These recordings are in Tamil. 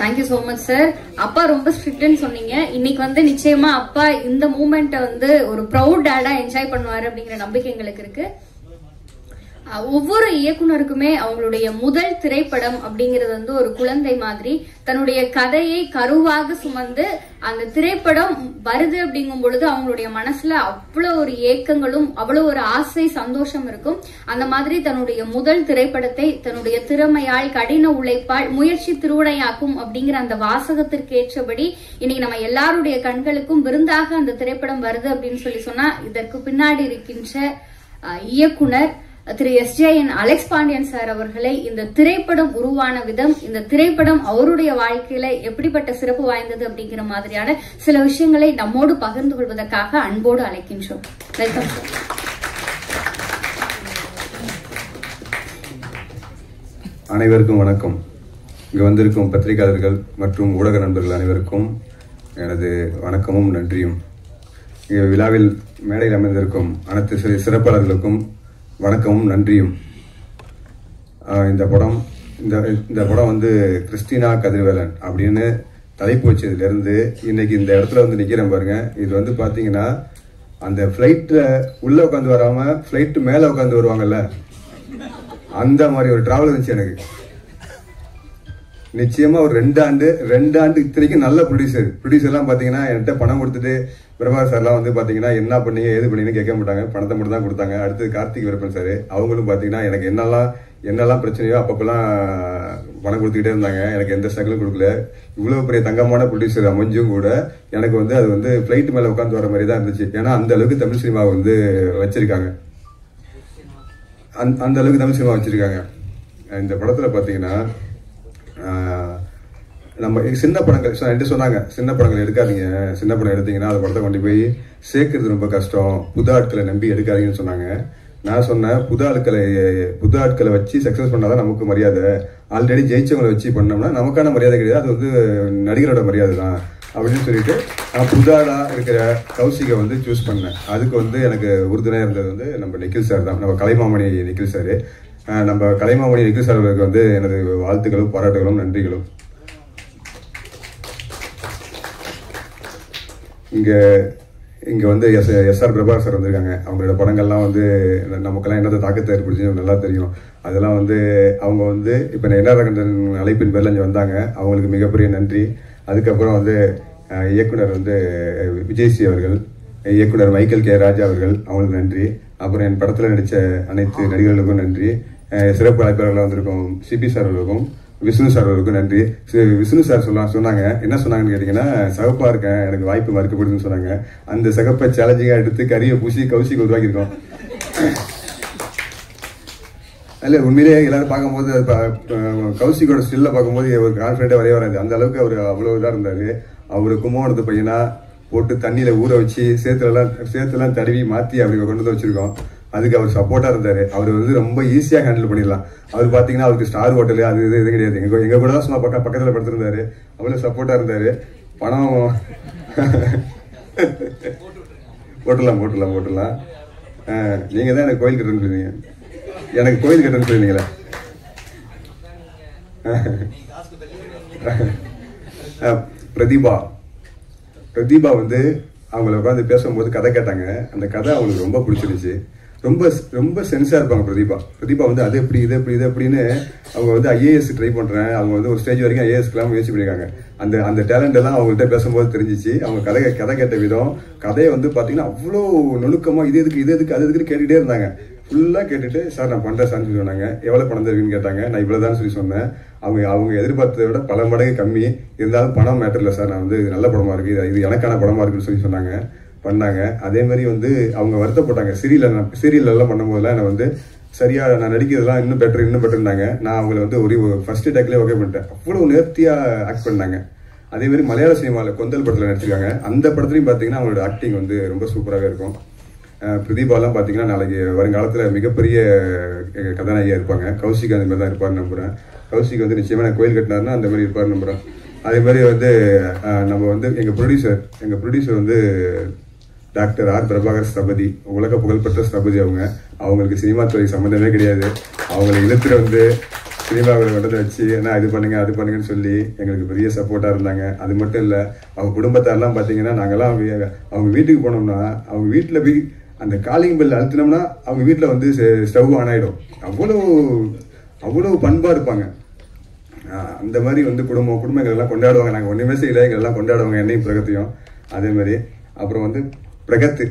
Thank you so much sir. அப்பா ரொம்ப ஸ்ட்ரிக்ட்னு சொன்னீங்க. இன்னைக்கு நிச்சயமா அப்பா இந்த மூமெண்ட்டை ஒரு ப்ரௌட் டேடா என்ஜாய் பண்ணுவாரு அப்படிங்கிற நம்பிக்கை எங்களுக்கு இருக்கு. ஒவ்வொரு இயக்குனருக்குமே அவங்களுடைய முதல் திரைப்படம் அப்படிங்கிறது ஒரு குழந்தை மாதிரி. தன்னுடைய கதையை கருவாக சுமந்து அந்த திரைப்படம் வருது அப்படிங்கும் பொழுது அவங்களுடைய மனசுல அவ்வளவு ஒரு ஏக்கங்களும் அவ்வளவு ஒரு ஆசை சந்தோஷம் இருக்கும். அந்த மாதிரி தன்னுடைய முதல் திரைப்படத்தை தன்னுடைய திறமையால் கடின உழைப்பால் முயற்சி திருவினையாக்கும் அப்படிங்கிற அந்த வாசகத்திற்கு ஏற்றபடி இன்னைக்கு நம்ம எல்லாருடைய கண்களுக்கும் விருந்தாக அந்த திரைப்படம் வருது அப்படின்னு சொன்னா இதற்கு பின்னாடி இருக்கின்ற இயக்குனர் திரு SJN அலெக்ஸ் பாண்டியன் சார் அவர்களை இந்த திரைப்படம் உருவான விதம், இந்த திரைப்படம் அவருடைய வாழ்க்கையில எப்படிப்பட்ட சிறப்பு வாய்ந்தது அப்படிங்கிற மாதிரியான சில விஷயங்களை நம்மோடு பகிர்ந்து கொள்வதற்காக அன்போடு அழைக்கின்றோம். Welcome sir. அனைவருக்கும் வணக்கம். இங்கு வந்திருக்கும் பத்திரிகையாளர்கள் மற்றும் ஊடக நண்பர்கள் அனைவருக்கும் எனது வணக்கமும் நன்றியும். இங்கு விழாவில் மேடையில் அமைந்திருக்கும் அனைத்து சிறப்பாளர்களுக்கும் வணக்கமும் நன்றியும். இந்த படம் கிறிஸ்டினா கதிர்வேலன் அப்படின்னு தலைப்பு வச்சதுல இருந்து இன்னைக்கு இந்த இடத்துல நிக்கிறேன் பாருங்க. இது பாத்தீங்கன்னா அந்த பிளைட்ல உள்ள உட்காந்து வராம பிளைட் மேல உட்காந்து வருவாங்கல்ல, அந்த மாதிரி ஒரு டிராவல் இருந்துச்சு எனக்கு. நிச்சயமா ஒரு 2 ஆண்டு இத்தனைக்கும் நல்ல ப்ரொடியூசர் எல்லாம் பாத்தீங்கன்னா என்கிட்ட பணம் கொடுத்துட்டு பிரபாகர் சார்லாம் பாத்தீங்கன்னா என்ன பண்ணீங்க ஏது பண்ணீங்கன்னு கேட்க மாட்டாங்க, பணத்தை மட்டும் தான் கொடுத்தாங்க. அடுத்து கார்த்திக் விருப்பன் சார், அவங்களும் பாத்தீங்கன்னா எனக்கு என்னெல்லாம் பிரச்சனையோ அப்பப்பெல்லாம் பணம் கொடுத்துக்கிட்டே இருந்தாங்க. எனக்கு எந்த ஸ்ட்ரகிளும் கொடுக்கல. இவ்வளவு பெரிய தங்கமான ப்ரொடியூசர் அமைஞ்சும் கூட எனக்கு அது பிளைட் மேல உட்காந்து வர மாதிரி தான் இருந்துச்சு. ஏன்னா அந்த அளவுக்கு தமிழ் சினிமா வச்சிருக்காங்க. அந்த அளவுக்கு தமிழ் சினிமா வச்சிருக்காங்க. இந்த படத்துல பாத்தீங்கன்னா நம்ம சின்ன படங்கள் சொன்னாங்க, சின்ன படங்கள் எடுக்காதீங்க, சின்ன படம் எடுத்தீங்கன்னா அந்த படத்தை கொண்டு போய் சேர்க்கறது ரொம்ப கஷ்டம், புது ஆட்களை நம்பி எடுக்காதீங்கன்னு சொன்னாங்க. நான் சொன்னேன், புது ஆட்களை வச்சு சக்சஸ் பண்ணாதான் நமக்கு மரியாதை. ஆல்ரெடி ஜெயிச்சவங்களை வச்சு பண்ணோம்னா நமக்கான மரியாதை கிடையாது, அது நடிகரோட மரியாதை தான் அப்படின்னு சொல்லிட்டு நான் புதாடா இருக்கிற கௌசிகை சூஸ் பண்ணேன். அதுக்கு எனக்கு உறுதுணையா இருந்தது நம்ம நிக்கில் சார் தான், நம்ம கலைமாமணி நிக்கில் சார். நம்ம கலைமாமணி நிக்கில் சார் அவர்களுக்கு எனது வாழ்த்துக்களும் பாராட்டுகளும் நன்றிகளும். இங்க SR பிரபாகர் சார் வந்திருக்காங்க. அவங்களோட படங்கள்லாம் நமக்கெல்லாம் என்னது தாக்கத்தை ஏற்படுத்தி நல்லா தெரியும். அதெல்லாம் அவங்க இப்ப NR அழைப்பின் பேர்ல இங்க வந்தாங்க, அவங்களுக்கு மிகப்பெரிய நன்றி. அதுக்கப்புறம் இயக்குனர் விஜய் சி அவர்கள், இயக்குனர் மைக்கேல் கே ராஜா அவர்கள், அவங்களுக்கு நன்றி. அப்புறம் என் படத்துல நடிச்ச அனைத்து நடிகர்களுக்கும் நன்றி. சிறப்பு அழைப்பாளர்களாக வந்திருக்கும் CP சார் அவர்களுக்கும் விஷ்ணு சார் அவர்களுக்கும் நன்றி. விஷ்ணு சார் சொன்னாங்க, என்ன சொன்னாங்கன்னு கேட்டீங்கன்னா, சகப்பா இருக்கேன், எனக்கு வாய்ப்பு மறுக்கப்படுதுன்னு சொன்னாங்க. அந்த சகப்பை சேலஞ்சிங்கா எடுத்து கரியை பூசி கௌசிக்கு உருவாக்கியிருக்கோம். இல்ல உண்மையிலேயே எல்லாரும் பார்க்கும்போது கௌசிக்கோட ஸ்டில்ல பார்க்கும்போது ஒரு கான்பிடண்டா வரைய வராது. அந்த அளவுக்கு அவர் அவ்வளவு இதா இருந்தாரு. அவரு கும்பகோணத்து பையனா போட்டு தண்ணியில ஊற வச்சு சேத்துலாம் தடவி மாத்தி அப்படி கொண்டு வச்சிருக்கோம். அதுக்கு அவர் சப்போர்ட்டா இருந்தாரு. அவர் ரொம்ப ஈஸியா ஹேண்டில் பண்ணிடலாம். அவர் பாத்தீங்கன்னா அவருக்கு ஸ்டார் ஹோட்டல் அது இது கிடையாது. எங்க கூட தான் சும்மா பக்கத்துல படுத்திருந்தாரு. அவ்வளவு சப்போர்ட்டா இருந்தாரு. பணம் போட்டுடலாம். நீங்க தான் எனக்கு கோயில் கட்டணும்னு சொன்னீங்க. எனக்கு கோயில் கட்டணும்னு சொன்னீங்களா? பிரதீபா அவங்கள உட்காந்து பேசும்போது கதை கேட்டாங்க. அந்த கதை அவங்களுக்கு ரொம்ப பிடிச்சிருச்சு. ரொம்ப சென்ஸா இருப்பாங்க பிரதீபா அது எப்படி இது எப்படின்னு அவங்க IAS ட்ரை பண்றேன். அவங்க ஒரு ஸ்டேஜ் வரைக்கும் IASக்கெல்லாம் முயற்சி பண்ணிருக்காங்க. அந்த டேலண்ட் எல்லாம் அவங்கள்ட்ட பேசும்போது தெரிஞ்சிச்சு. அவங்க கதை கேட்ட விதம், கதையை பாத்தீங்கன்னா அவ்வளோ நுணுக்கமா இது எதுக்கு அது எதுக்கு கேட்டுட்டே இருந்தாங்க. ஃபுல்லா கேட்டுட்டு சார் நான் பண்றேன் சார்னு சொல்லி சொன்னாங்க. எவ்வளவு பணம் தருவீங்கன்னு கேட்டாங்க. நான் இவ்வளவுதான் சொல்லி சொன்னேன். அவங்க எதிர்பார்த்ததை விட பல மடங்கு கம்மி. இருந்தாலும் பணம் மேட்டர் இல்லை சார், நான் நல்ல படமா இருக்கு, இது எனக்கான படமா இருக்குன்னு சொல்லி சொன்னாங்க. பண்ணாங்க. அதே மாதிரி அவங்க வருத்தப்பட்டாங்க. சீரியல் எல்லாம் பண்ணும்போதெல்லாம் நான் சரியா நான் நடிக்கிறதுலாம் இன்னும் பெட்டர்னாங்க. நான் அவங்களை ஒரு ஃபர்ஸ்ட் டேக்லயே ஓகே பண்ணிட்டேன். அவ்வளவு நேர்த்தியா ஆக்ட் பண்ணாங்க. அதே மாதிரி மலையாள சினிமாவில் கொந்தல் படத்துல நடிச்சிருக்காங்க. அந்த படத்துலயும் பாத்தீங்கன்னா அவங்களோட ஆக்டிங் ரொம்ப சூப்பராகவே இருக்கும். பிரதீபாலாம் பாத்தீங்கன்னா நாளைக்கு வருங்காலத்துல மிகப்பெரிய கதாநாயகியா இருப்பாங்க. கௌசிக் அந்த மாதிரி தான் இருப்பாருன்னு நம்புறேன். கௌசிக் நிச்சயமா நான் கோயில் கட்டினாருன்னா அந்த மாதிரி இருப்பாருன்னு நம்புறேன். அதே மாதிரி நம்ம எங்க ப்ரொடியூசர் டாக்டர் R பிரபாகர் ஸ்தபதி, உலக புகழ்பெற்ற ஸ்தபதி. அவங்களுக்கு சினிமா துறை சம்பந்தமே கிடையாது. அவங்களை இழுத்துட்டு சினிமாவில் கொண்டதை வச்சு ஏன்னா இது பண்ணுங்க அது பண்ணுங்கன்னு சொல்லி எங்களுக்கு பெரிய சப்போர்ட்டா இருந்தாங்க. அது மட்டும் இல்லை, அவங்க குடும்பத்தாரெல்லாம் பார்த்தீங்கன்னா நாங்கெல்லாம் அவங்க வீட்டுக்கு போனோம்னா அவங்க வீட்டில் போய் அந்த காலிங் பெல் அழுத்தினோம்னா அவங்க வீட்டில் வந்து ஸ்டவ் ஆன் ஆகிடும். அவ்வளோ பண்பாக இருப்பாங்க. அந்த மாதிரி வந்து குடும்பம் எங்களெல்லாம் கொண்டாடுவாங்க. நாங்கள் ஒன்றுமே செய்யலை, எங்களெல்லாம் கொண்டாடுவாங்க என்னையும் பிரகத்தையும். அதே மாதிரி அப்புறம் வந்து பிரகத்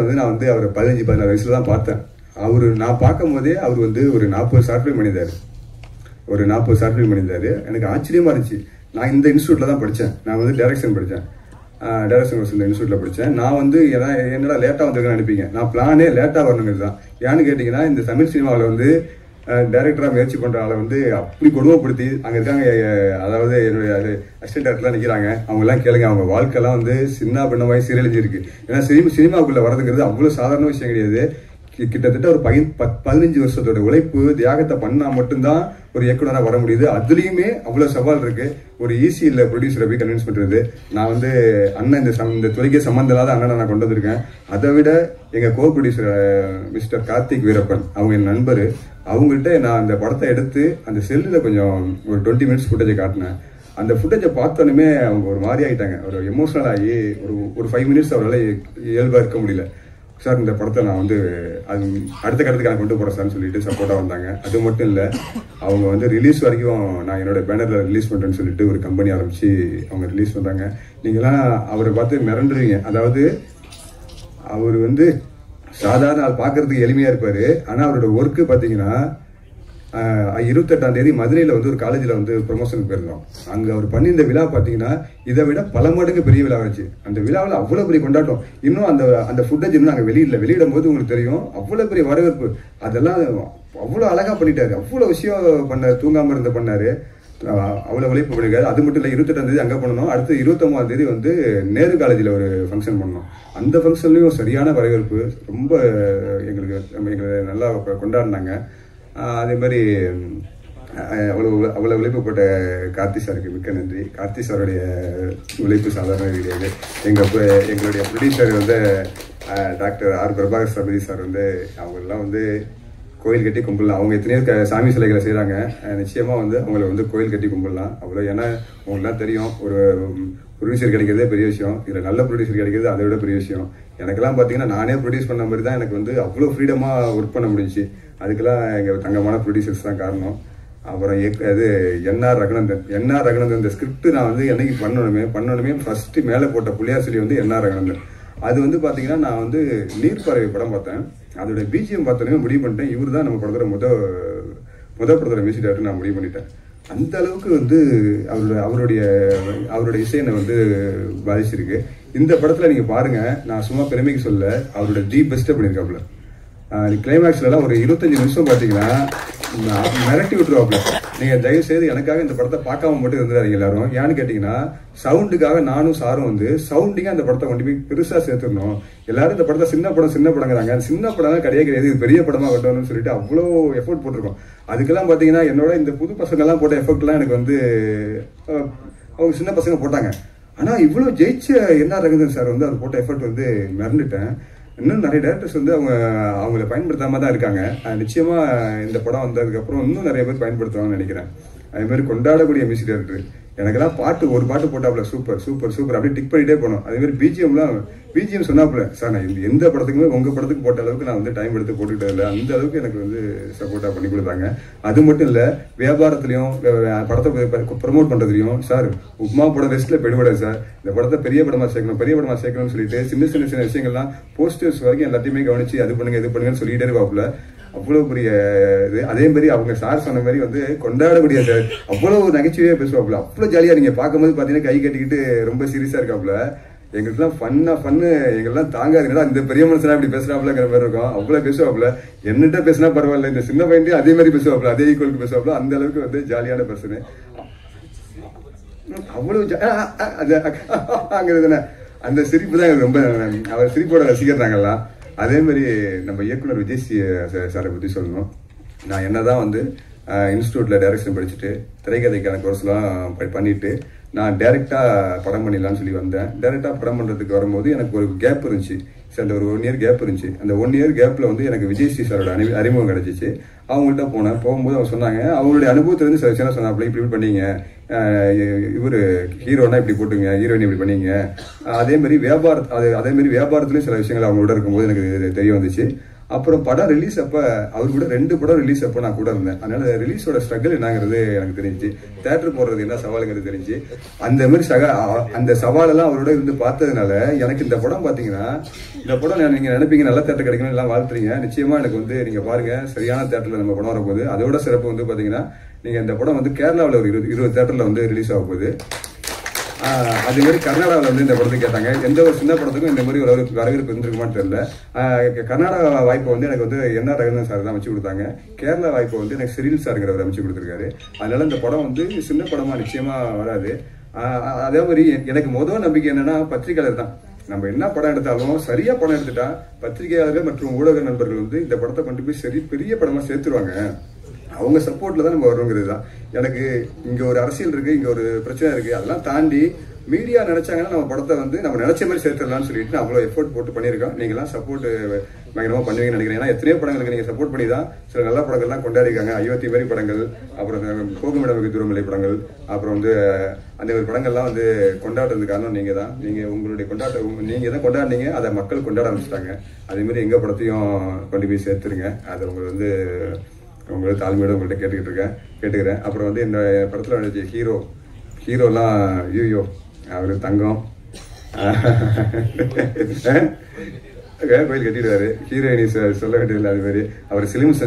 வந்து நான் வந்து அவரை 15-16 வயசுல தான் பார்த்தேன். நான் பார்க்கும் போதே அவர் வந்து ஒரு 40 ஷார்ட் ஃபிலிம் பண்ணியிருந்தாரு. எனக்கு ஆச்சரியமா இருந்துச்சு. நான் இந்த இன்ஸ்டியூட்ல தான் படித்தேன். நான் வந்து டைரக்ஷன் படித்தேன். டைரக்ஷன் கோர்ஸ் இந்த இன்ஸ்டியூட்ல படித்தேன். நான் வந்து என்னடா லேட்டாக வந்திருக்கேன்னு நினைப்பீங்க. நான் பிளானே லேட்டாக வரணுங்கிறது தான். ஏன்னு கேட்டிங்கன்னா, இந்த தமிழ் சினிமாவில் வந்து டைரக்டராக முயற்சி பண்ற ஆளை வந்து அப்படி கொடுமைப்படுத்தி அங்கே இருக்காங்க. அதாவது என்னுடைய அசிஸ்டன்ட் டைரக்டர்லாம் நிற்கிறாங்க. அவங்கெல்லாம் கேளுங்க, அவங்க வாழ்க்கைலாம் வந்து சின்ன பின்னமாய் சீரழிஞ்சிருக்கு. ஏன்னா சினிமாவுக்குள்ள வரதுங்கிறது அவ்வளோ சாதாரண விஷயம் கிடையாது. கிட்டத்தட்ட ஒரு 15 வருஷத்தோட உழைப்பு தியாகத்தை பண்ணா மட்டும்தான் ஒரு இயக்குனராக வர முடியுது. அதுலயுமே அவ்வளவு சவால் இருக்கு. ஒரு ஈஸி இல்ல ப்ரொடியூசரை போய் கன்வின்ஸ் பண்றது. நான் வந்து அண்ணன் இந்த துறைக்கு சம்பந்தம் இல்லாத அண்ணனை நான் கொண்டு வந்திருக்கேன். அதை விட எங்க கோ ப்ரொடியூசர் மிஸ்டர் கார்த்திக் வீரப்பன், அவங்க என் நண்பர். அவங்கள்ட்ட நான் அந்த படத்தை எடுத்து அந்த செல்லில் கொஞ்சம் ஒரு 20 மினிட்ஸ் ஃபுட்டேஜை காட்டினேன். அந்த ஃபுட்டேஜை பார்த்தோன்னே அவங்க ஒரு மாதிரி ஆகிட்டாங்க. ஒரு எமோஷனல் ஆகி ஒரு 5 மினிட்ஸ் அவரால் இயல்பாக இருக்க முடியல. சார் இந்த படத்தை நான் வந்து அது அடுத்த கட்டத்துக்கு நான் கொண்டு போகிறேன் சார்னு சொல்லிட்டு சப்போர்ட்டாக வந்தாங்க. அது மட்டும் இல்லை, அவங்க வந்து ரிலீஸ் வரைக்கும் நான் என்னோட பேனரில் ரிலீஸ் பண்ணுறேன்னு சொல்லிட்டு ஒரு கம்பெனி ஆரம்பித்து அவங்க ரிலீஸ் பண்ணுறாங்க. நீங்களாம் அவரை பார்த்து மிரண்டுருவீங்க. அதாவது அவர் வந்து சாதாரண ஆள், பார்க்கறதுக்கு எளிமையாக இருப்பார். ஆனால் அவரோட ஒர்க்கு பார்த்தீங்கன்னா 28ஆம் தேதி மதுரையில் வந்து ஒரு காலேஜில் வந்து ப்ரொமோஷனுக்கு போயிருந்தோம். அங்கே அவர் பண்ணியிருந்த விழா பார்த்தீங்கன்னா இதை விட பல மடங்கு பெரிய விழா வச்சு அந்த விழாவில் அவ்வளோ பெரிய கொண்டாட்டம். இன்னும் அந்த ஃபுட்டேஜ் இன்னும் நாங்கள் வெளியிடும் போது உங்களுக்கு தெரியும் அவ்வளோ பெரிய வரவேற்பு. அதெல்லாம் அவ்வளோ அழகாக பண்ணிட்டாரு. அவ்வளோ விஷயம் பண்ணார். தூங்காமல் இருந்த பண்ணார். அவ்வளோ உழைப்பு பண்ணிருக்காரு. அது மட்டும் இல்லை, 28ஆம் தேதி அங்கே பண்ணணும். அடுத்து 29ஆம் தேதி வந்து நேரு காலேஜில் ஒரு ஃபங்க்ஷன் பண்ணோம். அந்த ஃபங்க்ஷன்லையும் சரியான வரவேற்பு. ரொம்ப எங்களை நல்லா கொண்டாடினாங்க. அதே மாதிரி அவ்வளோ உழைப்பு போட்ட கார்த்தி சாருக்கு மிக்க நன்றி. கார்த்தி சாருடைய உழைப்பு சாதாரண கிடையாது. எங்களுடைய ப்ரொடியூசர் வந்து டாக்டர் ஆர் பிரபாகர் சபதி சார் வந்து அவங்களெல்லாம் வந்து கோயில் கட்டி கும்பிடலாம். அவங்க எத்தனையோ சாமி சிலைகளை செய்கிறாங்க. நிச்சயமாக வந்து அவங்கள வந்து கோயில் கட்டி கும்பிடலாம் அவ்வளோ. ஏன்னா அவங்களுக்குலாம் தெரியும் ஒரு ப்ரொடியூசர் கிடைக்கிறதே பெரிய விஷயம். இதில் நல்ல ப்ரொடியூசர் கிடைக்கிறது அதை விட பெரிய விஷயம். எனக்கெல்லாம் பார்த்தீங்கன்னா நானே ப்ரொடியூஸ் பண்ண மாதிரி தான் எனக்கு வந்து அவ்வளோ ஃப்ரீடமாக ஒர்க் பண்ண முடிஞ்சிச்சு. அதுக்கெல்லாம் எங்கள் தங்கமான ப்ரொடியூசர்ஸ் தான் காரணம். அப்புறம் அது என்ஆர் ரகுநந்தன் இந்த ஸ்கிரிப்ட் நான் வந்து என்னைக்கு பண்ணணுமே ஃபர்ஸ்ட் மேலே போட்ட புள்ளியார் சொல்லி வந்து என்ஆர் ரகுநந்தன். அது வந்து பார்த்தீங்கன்னா நான் வந்து நீர்ப்பறவை படம் பார்த்தேன். அதோட பிஜிஎம் பார்த்தோன்னே முடிவு பண்ணிட்டேன், இவர் தான் நம்ம படத்தோட முதல் படத்தோட மியூசிக் டைரக்டர் நான் முடிவு பண்ணிட்டேன். அந்த அளவுக்கு வந்து அவருடைய இசையை வந்து பாதிச்சிருக்கு. இந்த படத்துல நீங்க பாருங்க, நான் சும்மா பெருமைக்கு சொல்ல, அவரோட தி பெஸ்ட்டை பண்ணியிருக்காப்புல. கிளைமேக்ஸ்லாம் ஒரு 25 நிமிஷம் பார்த்தீங்கன்னா மிரட்டி விட்டுருவாப்புல. நீங்க தயவு செய்து எனக்காக இந்த படத்தை பார்க்காம மட்டும் இருந்துடாதீங்க எல்லாரும். ஏன்னு கேட்டீங்கன்னா சவுண்டுக்காக நானும் சாரும் வந்து சவுண்டிங்கா அந்த படத்தை கொண்டு போய் பெருசா சேர்த்துடணும். எல்லாரும் இந்த படத்தை சின்ன படங்கிறாங்க. சின்ன படம் கிடையாது, இது பெரிய படமா கட்டணும்னு சொல்லிட்டு அவ்வளோ எஃபோர்ட் போட்டிருக்கோம். அதுக்கெல்லாம் பாத்தீங்கன்னா என்னோட இந்த புது பசங்க எல்லாம் போட்ட எஃபெக்ட் எல்லாம் எனக்கு வந்து அவங்க சின்ன பசங்க போட்டாங்க. ஆனா இவ்வளவு ஜெயிச்ச என்ஆர் ரகுநந்தன் சார் வந்து அவர் போட்ட எஃபர்ட் வந்து மறந்துட்டேன். இன்னும் நிறைய டேரக்டர்ஸ் வந்து அவங்கள பயன்படுத்தாம தான் இருக்காங்க. நிச்சயமா இந்த படம் வந்ததுக்கு அப்புறம் இன்னும் நிறைய பேர் பயன்படுத்துவாங்கன்னு நினைக்கிறேன். அதே மாதிரி கொண்டாடக்கூடிய மியூசிக் டைரக்டர். எனக்கெல்லாம் ஒரு பாட்டு போட்டாப்புல சூப்பர் சூப்பர் சூப்பர் அப்படியே டிக் பண்ணிட்டே போனோம். அதே மாதிரி பிஜிஎம் சொன்னாப்புல, சார் நான் எந்த படத்துக்குமே உங்க படத்துக்கு போட்ட அளவுக்கு நான் வந்து டைம் எடுத்து போட்டுக்கிட்டே இல்லை. அந்த அளவுக்கு எனக்கு வந்து சப்போர்ட்டா பண்ணி கொடுத்தாங்க. அது மட்டும் இல்ல, வியாபாரத்திலையும் படத்தை ப்ரமோட் பண்றதுலையும், சார் உப்மா படம் ரெஸ்ட்ல போயிடுவாரு சார், இந்த படத்தை பெரிய படமா சேர்க்கணும்னு சொல்லிட்டு சின்ன விஷயங்கள்லாம் போஸ்டர்ஸ் வரைக்கும் எல்லாத்தையுமே கவனிச்சு அது பண்ணுங்க இது பண்ணுங்கன்னு சொல்லிட்டே இருப்பாப்புல. அவ்வளவு பெரிய இது. அதே மாதிரி அவங்க சார் சொன்ன மாதிரி வந்து கொண்டாடக்கூடிய சார் அவ்வளவு நகைச்சுவையா பேசுவாப்புல. அவ்வளவு ஜாலியா நீங்க பார்க்கும்போது பாத்தீங்கன்னா கை கட்டிக்கிட்டு ரொம்ப சீரியஸா இருக்காப்புல. எங்களுக்குலாம் ஃபன்னு எங்கெல்லாம் தாங்காதுன்னா இந்த பெரிய மனுஷனா இப்படி பேசுறாப்புலங்கிற மாதிரி இருக்கும். அவ்வளவு பேசுவாப்புல. என்னட்ட பேசினா பரவாயில்ல, இந்த சின்ன பையன் அதே மாதிரி பேசுவாப்புல, அதே ஈக்குவலுக்கு பேசுவாப்புல. அந்த அளவுக்கு வந்து ஜாலியான பர்சனு. அவ்வளவு அந்த சிரிப்பு தான் எனக்கு ரொம்ப, அவர் சிரிப்போட ரசிக்கிறாங்கல்லாம். அதே மாதிரி நம்ம இயக்குனர் விஜய் சாரை பற்றி சொல்லணும். நான் என்னதான் வந்து இன்ஸ்டியூட்ல டைரக்ஷன் படிச்சுட்டு திரைக்கதைக்கான கோர்ஸ்லாம் பண்ணிட்டு நான் டைரக்டா படம் பண்ணிடலாம்னு சொல்லி வந்தேன். டைரக்டா படம் பண்றதுக்கு வரும்போது எனக்கு ஒரு கேப் இருந்துச்சு. அந்த ஒரு 1 இயர் கேப் இருந்துச்சு. அந்த 1 இயர் கேப்ல வந்து எனக்கு விஜய் சாரோட அறிமுகம் கிடைச்சிச்சு. அவங்கள்ட்ட போனேன். போகும்போது அவங்க சொன்னாங்க, அவங்களுடைய அனுபவத்திலேருந்து சில விஷயம் சொன்னாங்க. இப்படி பண்ணீங்க, இவர் ஹீரோனா இப்படி போட்டுங்க, ஹீரோயின் இப்படி பண்ணீங்க. அதே மாதிரி வியாபாரத்துலேயும் சில விஷயங்கள் அவங்களோட இருக்கும்போது எனக்கு தெரிய வந்துச்சு. அப்புறம் படம் ரிலீஸ் அப்ப அவர் கூட 2 படம் ரிலீஸ் அப்ப நான் கூட இருந்தேன். அதனால ரிலீஸோட ஸ்ட்ரகிள் என்னங்கிறது எனக்கு தெரிஞ்சு, தேட்டர் போடுறது என்ன சவாலுங்கிறது தெரிஞ்சு, அந்த மாதிரி அந்த சவாலெல்லாம் அவரோட இருந்து பார்த்ததுனால எனக்கு இந்த படம் பாத்தீங்கன்னா, இந்த படம் நீங்க நினைப்பீங்க நல்ல தேட்டர் கிடைக்கணும் எல்லாம் வாழ்த்துறீங்க. நிச்சயமா எனக்கு வந்து நீங்க பாருங்க, சரியான தேட்டர்ல நம்ம படம் வரப்போகுது. அதோட சிறப்பு வந்து பாத்தீங்கன்னா, நீங்க இந்த படம் வந்து கேரளாவில் ஒரு 20 தேட்டர்ல வந்து ரிலீஸ் ஆக போகுது. அதே மாதிரி கர்நாடகாவில் வந்து இந்த படத்துக்கு கேட்டாங்க. எந்த ஒரு சின்ன படத்துக்கும் இந்த மாதிரி ஒரு வரவேற்பு இருந்திருக்குமான்னு தெரியல. கர்நாடகா வாய்ப்பை வந்து எனக்கு வந்து என்.ஆர். ரகுநாதன் சார் தான் அமைச்சு கொடுத்தாங்க. கேரளா வாய்ப்பை வந்து எனக்கு சிறில் சாருங்கிறவர் அமைச்சு கொடுத்துருக்காரு. அதனால இந்த படம் வந்து சின்ன படமா நிச்சயமா வராது. அதே மாதிரி எனக்கு முதல் நம்பிக்கை என்னன்னா, பத்திரிகையாளர் தான். நம்ம என்ன படம் எடுத்தாலும் சரியா படம் எடுத்துட்டா பத்திரிகையாளர்கள் மற்றும் ஊடக நண்பர்கள் வந்து இந்த படத்தை கொண்டு போய் சரி பெரிய படமா சேர்த்துருவாங்க. அவங்க சப்போர்ட்ல தான் நம்ம வரோங்கிறது தான். எனக்கு இங்க ஒரு அரசியல் இருக்கு, இங்க ஒரு பிரச்சனை இருக்கு, அதெல்லாம் தாண்டி மீடியா நினைச்சாங்கன்னா நம்ம படத்தை வந்து நம்ம நினைச்ச மாதிரி சேர்த்துடலாம்னு சொல்லிட்டு நான் அவ்வளோ எஃபோர்ட் போட்டு பண்ணியிருக்கோம். நீங்களாம் சப்போர்ட் பயங்கரமா பண்ணுவீங்கன்னு நினைக்கிறேன். ஏன்னா எத்தனையோ படங்களுக்கு நீங்க சப்போர்ட் பண்ணி தான் சில நல்ல படங்கள்லாம் கொண்டாடிருக்காங்க. 50 பேரி படங்கள், அப்புறம் போகுமிடமிகு தூரமில்லை படங்கள், அப்புறம் வந்து அந்த மாதிரி படங்கள்லாம் வந்து கொண்டாடுறதுக்கு காரணம் நீங்க தான். நீங்க உங்களுடைய நீங்க தான் கொண்டாடினீங்க, அதை மக்கள் கொண்டாட ஆரம்பிச்சிட்டாங்க. அதே மாதிரி எங்க படத்தையும் கொண்டு போய் சேர்த்துருங்க. அதை உங்களை தாழ்மையோட உங்கள்கிட்ட கேட்டுக்கிறேன். அப்புறம் வந்து இந்த படத்துல நடிச்ச ஹீரோலாம் ஐயோ அவரு தங்கம் கோயில் கட்டிடுவாரு. ஹீரோயினி சொல்ல வேண்டியதில்லை. அது மாதிரி அவர் சிலிம்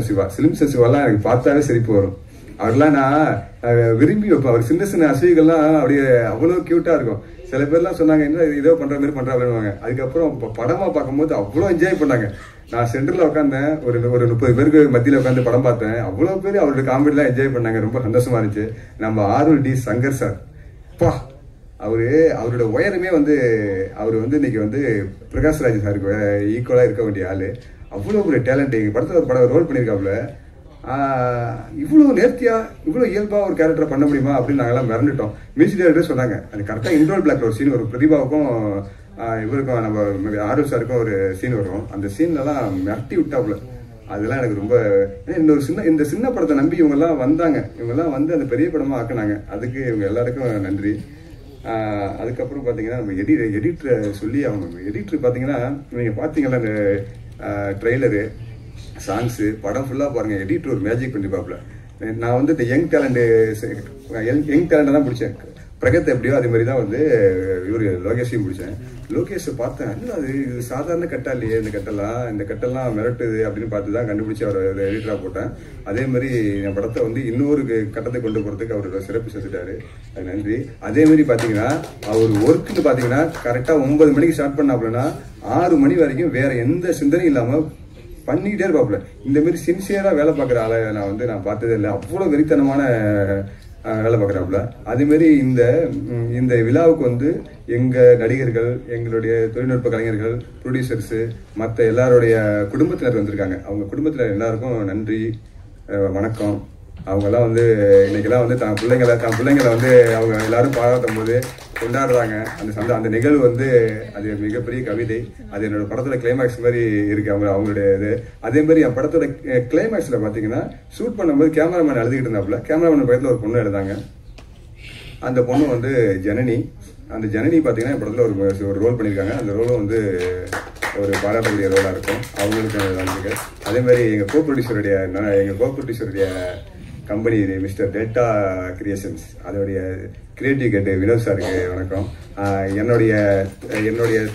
சசிவாலாம் எனக்கு பார்த்தாவே சிரிப்பு வரும். அவர்லாம் நான் விரும்பி வைப்பேன். அவர் சின்ன சின்ன அசைவுகள்லாம் அப்படியே அவ்வளோ கியூட்டா இருக்கும். சில பேர்லாம் சொன்னாங்க, என்ன இதோ பண்ற மாதிரி பண்றாங்க. அதுக்கப்புறம் படமா பார்க்கும்போது அவ்வளோ என்ஜாய் பண்ணாங்க. நான் சென்டர்ல உட்காந்தேன், ஒரு 30 பேருக்கு மத்தியில உட்காந்து படம் பார்த்தேன். அவ்வளோ பேர் அவரோட காமெடிலாம் என்ஜாய் பண்ணாங்க. ரொம்ப சந்தோஷமா இருந்துச்சு. நம்ம ஆருள் டி சங்கர் சார், அவரோட உயரமே வந்து அவர் வந்து இன்னைக்கு வந்து பிரகாஷ்ராஜ் சாருக்கு ஈக்குவலா இருக்க வேண்டிய ஆளு. அவ்வளோ ஒரு டேலண்ட். எங்க படத்துல ஒரு படம் ரோல் பண்ணியிருக்காப்புல. இவ்வளவு நேர்த்தியா இவ்வளவு இயல்பா ஒரு கேரக்டர் பண்ண முடியுமா அப்படின்னு நாங்கெல்லாம் மிரண்டுட்டோம். மியூசிக் டைரக்டர் சொன்னாங்க, அது கரெக்டா இன்ட்ரோல் பிளாக்ல ஒரு சீன், ஒரு பிரதிபாவுக்கும் இவருக்கும் நம்ம ஆர்வல் சாருக்கும் ஒரு சீன் வரும். அந்த சீன்லாம் மிரட்டி விட்டாப்புல. அதெல்லாம் எனக்கு ரொம்ப இந்த சின்ன படத்தை நம்பி இவங்கெல்லாம் வந்தாங்க. இவங்கெல்லாம் வந்து அந்த பெரிய படமா ஆக்குனாங்க. அதுக்கு இவங்க எல்லாருக்கும் நன்றி. அதுக்கப்புறம் பாத்தீங்கன்னா நம்ம எடிட்டர் சொல்லி அவங்க எடிட்டர் பாத்தீங்கன்னா, நீங்க பாத்தீங்களா அந்த ட்ரெய்லரு, சாங்ஸு, படம் ஃபுல்லா பாருங்க. எடிட்டர் ஒரு மேஜிக் பண்ணிப்பாப்புல. நான் வந்து இந்த யங் டேலண்ட் தான் பிடிச்சேன். பிரகத் எப்படியோ அதே மாதிரி தான் வந்து இவரு லோகேஷையும் பிடிச்சேன். லோகேஷை பார்த்தேன், அது இது சாதாரண கட்டா இல்லையே, இந்த கட்டெல்லாம் மிரட்டுது அப்படின்னு பார்த்து தான் கண்டுபிடிச்சி அவர் எடிட்டரா போட்டேன். அதே மாதிரி என் படத்தை வந்து இன்னொரு கட்டத்தை கொண்டு போறதுக்கு அவரோட சிறப்பு செஞ்சுட்டாரு. அது நன்றி. அதே மாதிரி பாத்தீங்கன்னா அவர் ஒர்க்குன்னு பாத்தீங்கன்னா கரெக்டா 9 மணிக்கு ஸ்டார்ட் பண்ணாப்புலன்னா 6 மணி வரைக்கும் வேற எந்த சிந்தனையும் இல்லாம பண்ணிக்கிட்டே இருப்பாப்புல. இந்த மாதிரி சின்சியரா வேலை பார்க்குற ஆளை நான் பார்த்ததே இல்லை. அவ்வளோ வெறித்தனமான வேலை பார்க்குறாப்புல. அதே மாதிரி இந்த விழாவுக்கு வந்து எங்க நடிகர்கள், எங்களுடைய தொழில்நுட்ப கலைஞர்கள், ப்ரொடியூசர்ஸ், மற்ற எல்லாருடைய குடும்பத்தினர் வந்திருக்காங்க. அவங்க குடும்பத்தினர் எல்லாருக்கும் நன்றி, வணக்கம். அவங்கெல்லாம் வந்து இன்னைக்கெல்லாம் வந்து தன் பிள்ளைங்களை வந்து அவங்க எல்லாரும் பாராட்டும் போது கொண்டாடுறாங்க. அந்த நிகழ்வு வந்து அது மிகப்பெரிய கவிதை. அது என்னோட படத்தோட கிளைமேக்ஸ் மாதிரி இருக்கு அவங்களுடைய இது. அதே மாதிரி என் படத்தோட கிளைமேக்ஸ்ல பாத்தீங்கன்னா ஷூட் பண்ணும்போது கேமராமேன் எழுதிக்கிட்டு இருந்தாப்புல. கேமராமேன் பக்கத்துல ஒரு பொண்ணு எழுதாங்க. அந்த பொண்ணு வந்து ஜனனி. அந்த ஜனனி பாத்தீங்கன்னா என் படத்துல ஒரு ரோல் பண்ணியிருக்காங்க. அந்த ரோலும் வந்து ஒரு பாராட்டக்கூடிய ரோலா இருக்கும். அவங்களுக்கு அதே மாதிரி எங்க கோ ப்ரொடியூசருடைய கம்பெனி மிஸ்டர் டெல்டா கிரியேஷன்ஸ், அதோடைய கிரியேட்டிவ் ஹெட் வினோத் சாருக்கு வணக்கம். என்னுடைய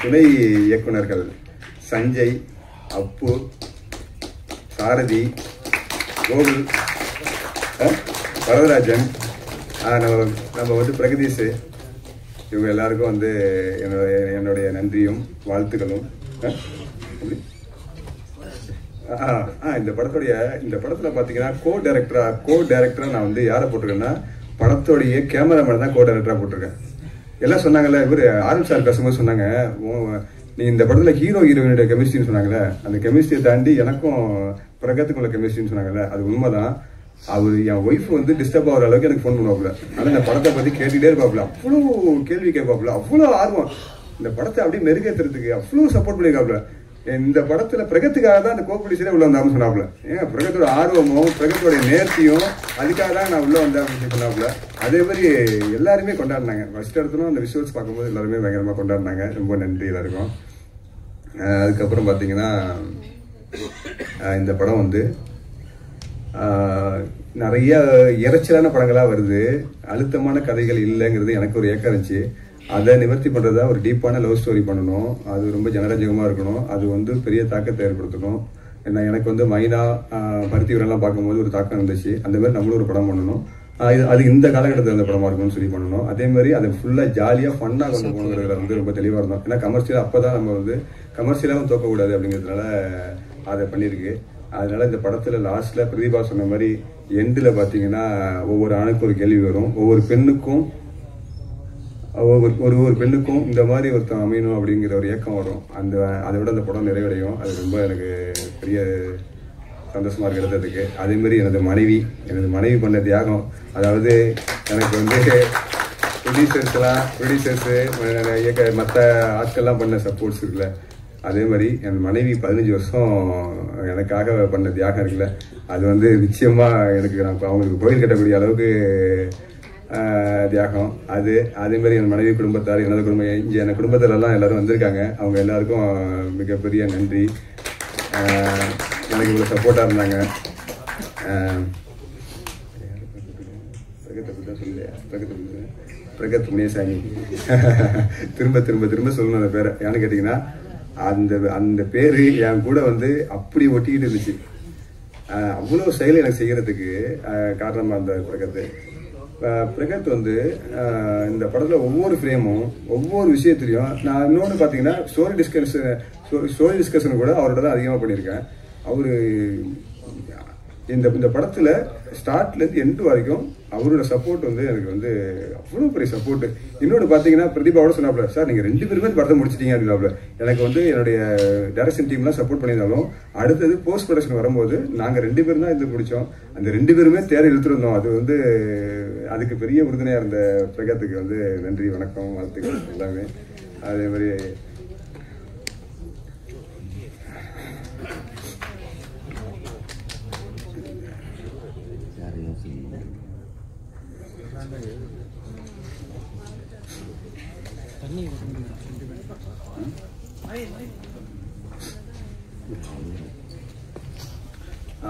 துணை இயக்குனர்கள் சஞ்சய், அப்பு, சாரதி, கோகுல், வரதராஜன், நம்ம வந்து பிரகதீஷ், இவங்க எல்லாருக்கும் வந்து என்னுடைய நன்றியும் வாழ்த்துக்களும். இந்த படத்துல பாத்தீங்கன்னா கோ டைரக்டரா நான் வந்து யாரை போட்டிருக்கேன்னா, படத்தோடைய கேமராமேன் தான் கோ டைரக்டரா போட்டிருக்கேன். எல்லாம் சொன்னாங்கல்ல, இவரு ஆர்எம் சார் பேசும்போது சொன்னாங்க, நீ இந்த படத்துல ஹீரோயினுடைய கெமிஸ்ட்ரின்னு சொன்னாங்கல்ல, அந்த கெமிஸ்ட்ரியை தாண்டி எனக்கும் பிரகத்துக்குள்ள கெமிஸ்ட்ரின்னு சொன்னாங்கல்ல, அது உண்மைதான். அவர் என் ஒய்ஃப் வந்து டிஸ்டர்ப் ஆகிற அளவுக்கு எனக்கு ஃபோன் பண்ணுவாப்புல. ஆனால் இந்த படத்தை பத்தி கேட்டுட்டே இருப்பாப்புல. அவ்வளோ கேள்வி கேட்பாப்புல, அவ்வளோ ஆர்வம். இந்த படத்தை அப்படியே மெருகேற்றுறதுக்கு அவ்வளோ சப்போர்ட் பண்ணியிருக்காப்புல. இந்த படத்துல பிரகத்துக்காக தான் அந்த கோப்ரொடியூசரே உள்ள வந்தான்னு சொன்னாப்புல. ஏன் பிரகத்தோட ஆர்வமும் பிரகத்தோட நேர்த்தியும் அதுக்காக தான் நான் உள்ள வந்தேன் அப்படின்னு சொன்னாப்புல. அதே மாதிரி எல்லாருமே கொண்டாடினாங்க. ஃபர்ஸ்ட் இடத்துல அந்த விஷுவல்ஸ் பார்க்கும்போது எல்லாருமே பயங்கரமா கொண்டாடினாங்க. ரொம்ப நன்றி எல்லாருக்கும். அதுக்கப்புறம் பார்த்தீங்கன்னா இந்த படம் வந்து நிறைய இறைச்சலான படங்களாக வருது, அழுத்தமான கதைகள் இல்லைங்கிறது எனக்கு ஒரு ஏக்கம் இருந்துச்சு. அதை நிவர்த்தி பண்ணுறதா ஒரு டீப்பான லவ் ஸ்டோரி பண்ணணும். அது ரொம்ப ஜனரஞ்சகமாக இருக்கணும். அது வந்து பெரிய தாக்கத்தை ஏற்படுத்தணும். ஏன்னா எனக்கு வந்து மைனா பருத்தி வீரம்லாம் பார்க்கும்போது ஒரு தாக்கம் இருந்துச்சு. அந்த மாதிரி நம்மளும் ஒரு படம் பண்ணணும். அது இந்த காலகட்டத்தில் அந்த படமாக இருக்கணும்னு சொல்லி பண்ணணும். அதே மாதிரி அதை ஃபுல்லாக ஜாலியாக ஃபன்னாக கொண்டு போகணுங்கிறதுல வந்து ரொம்ப தெளிவாக இருந்தோம். ஏன்னா கமர்ஷியலாக அப்போ தான் நம்ம வந்து கமர்ஷியலாகவும் தோக்கக்கூடாது அப்படிங்கிறதுனால அதை பண்ணியிருக்கு. அதனால இந்த படத்தில் லாஸ்ட்டில் பிரதீபா சொன்ன மாதிரி எண்டில் பார்த்தீங்கன்னா ஒவ்வொரு ஆணுக்கும் ஒரு கேள்வி வரும், ஒவ்வொரு பெண்ணுக்கும் ஒரு பெண்ணுக்கும் இந்த மாதிரி ஒருத்தன் அமையணும் அப்படிங்கிற ஒரு ஏக்கம் வரும். அதை விட அந்த படம் நிறைவடையும். அது ரொம்ப எனக்கு பெரிய சந்தோஷமா இருக்கிறது அதுக்கு. அதே மாதிரி எனது மனைவி பண்ண தியாகம், அதாவது எனக்கு வந்து ப்ரொடியூசர்ஸ் மற்ற ஆட்கள்லாம் பண்ண சப்போர்ட்ஸ் இருக்குல்ல, அதே மாதிரி என் மனைவி 15 வருஷம் எனக்காக பண்ண தியாகம் இருக்குல்ல, அது வந்து நிச்சயமா எனக்கு நான் அவங்களுக்கு கோயில் கட்டக்கூடிய அளவுக்கு தியாகம் அது. அதே மாதிரி என் மனைவி குடும்பத்தார், எனது குடும்பம், இங்கே என் குடும்பத்திலலாம் எல்லாரும் வந்திருக்காங்க. அவங்க எல்லாருக்கும் மிகப்பெரிய நன்றி. எனக்கு இவ்வளோ சப்போர்ட்டாக இருந்தாங்க. பிரகத் முனியசாமி திரும்ப திரும்ப திரும்ப சொல்லணும் அந்த பேரை. ஏன்னு கேட்டிங்கன்னா அந்த பேர் என் கூட வந்து அப்படி ஒட்டிக்கிட்டு இருந்துச்சு. அவ்வளோ செயல் எனக்கு செய்கிறதுக்கு காரணமாக இருந்த பிரகத் வந்து இந்த படத்தில் ஒவ்வொரு ஃப்ரேமும் ஒவ்வொரு விஷயத்துலையும் நான் இன்னொன்று பார்த்தீங்கன்னா ஸ்டோரி டிஸ்கஷன் கூட அவரோட தான் அதிகமாக பண்ணியிருக்கேன். அவர் இந்த படத்தில் ஸ்டார்ட்லேருந்து எண்டு வரைக்கும் அவரோட சப்போர்ட் வந்து எனக்கு வந்து அவ்வளோ பெரிய சப்போர்ட். இன்னொன்று பார்த்தீங்கன்னா பிரதீபாவோட சொன்னாப்ல, சார் நீங்கள் 2 பேருமே படத்தை முடிச்சிட்டீங்க அப்படின்னாப்ல. எனக்கு வந்து என்னுடைய டைரக்ஷன் டீம்லாம் சப்போர்ட் பண்ணியிருந்தாலும் அடுத்தது போஸ்ட் ப்ரொடக்ஷன் வரும்போது நாங்கள் 2 பேரும் தான் இது முடித்தோம். அந்த 2 பேருமே தேர இழுத்துருந்தோம். அது வந்து அதுக்கு பெரிய உறுதுணையாக இருந்த பிரகத்துக்கு வந்து நன்றி, வணக்கம், வாழ்த்துக்கள் எல்லாமே. அதே மாதிரி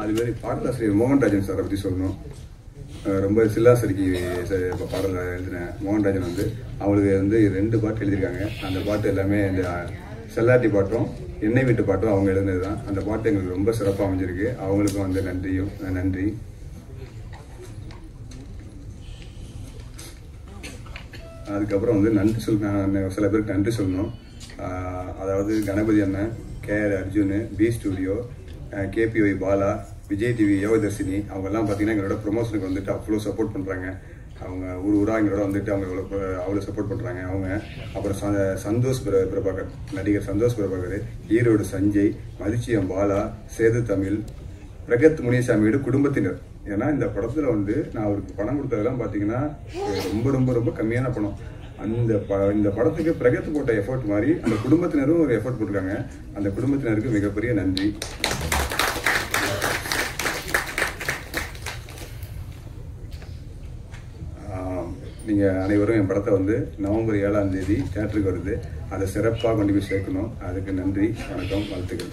அதுமாரி பாடலாசிரியர் மோகன்ராஜன் சாரை பற்றி சொல்லணும். ரொம்ப சில்லாசரிக்கு பாடல் எழுதின மோகன்ராஜன் வந்து அவங்களுக்கு வந்து 2 பாட்டு எழுதியிருக்காங்க. அந்த பாட்டு எல்லாமே இந்த செல்லாட்டி பாட்டும் எண்ணெய் வீட்டு பாட்டும் அவங்க எழுதுனது தான். அந்த பாட்டு எங்களுக்கு ரொம்ப சிறப்பாக அமைஞ்சிருக்கு. அவங்களுக்கும் வந்து நன்றி. அதுக்கப்புறம் வந்து நன்றி சில பேருக்கு நன்றி சொல்லணும். அதாவது கணபதி அண்ணன், KR Arjun, P studio, KPY Bala, Vijay TV Yogadharshini, அவங்கெல்லாம் பார்த்தீங்கன்னா எங்களோட ப்ரொமோஷனுக்கு வந்துட்டு அவ்வளோ சப்போர்ட் பண்ணுறாங்க. அவங்க ஊராக எங்களோட வந்துட்டு அவங்க அவ்வளோ சப்போர்ட் பண்ணுறாங்க அவங்க. அப்புறம் சந்தோஷ் பிரபாகர், நடிகர் சந்தோஷ் பிரபாகர், ஈரோடு சஞ்சய், மதிச்சியம் பாலா, சேது தமிழ், பிரகத் முனியசாமியோட குடும்பத்தினர். ஏன்னா இந்த படத்தில் வந்து நான் அவருக்கு பணம் கொடுத்ததெல்லாம் பார்த்தீங்கன்னா ரொம்ப ரொம்ப ரொம்ப கம்மியான பணம். இந்த படத்துக்கு பிரகத் போட்ட எஃபர்ட் மாதிரி அந்த குடும்பத்தினரும் ஒரு எஃபர்ட் போட்டிருக்காங்க. அந்த குடும்பத்தினருக்கு மிகப்பெரிய நன்றி. நீங்கள் அனைவரும் என் படத்தை வந்து நவம்பர் 7ஆம் தேதி தியேட்டருக்கு வருது. அதை சிறப்பாக கொண்டு போய் சேர்க்கணும். அதுக்கு நன்றி, வணக்கம், வாழ்த்துக்கள்.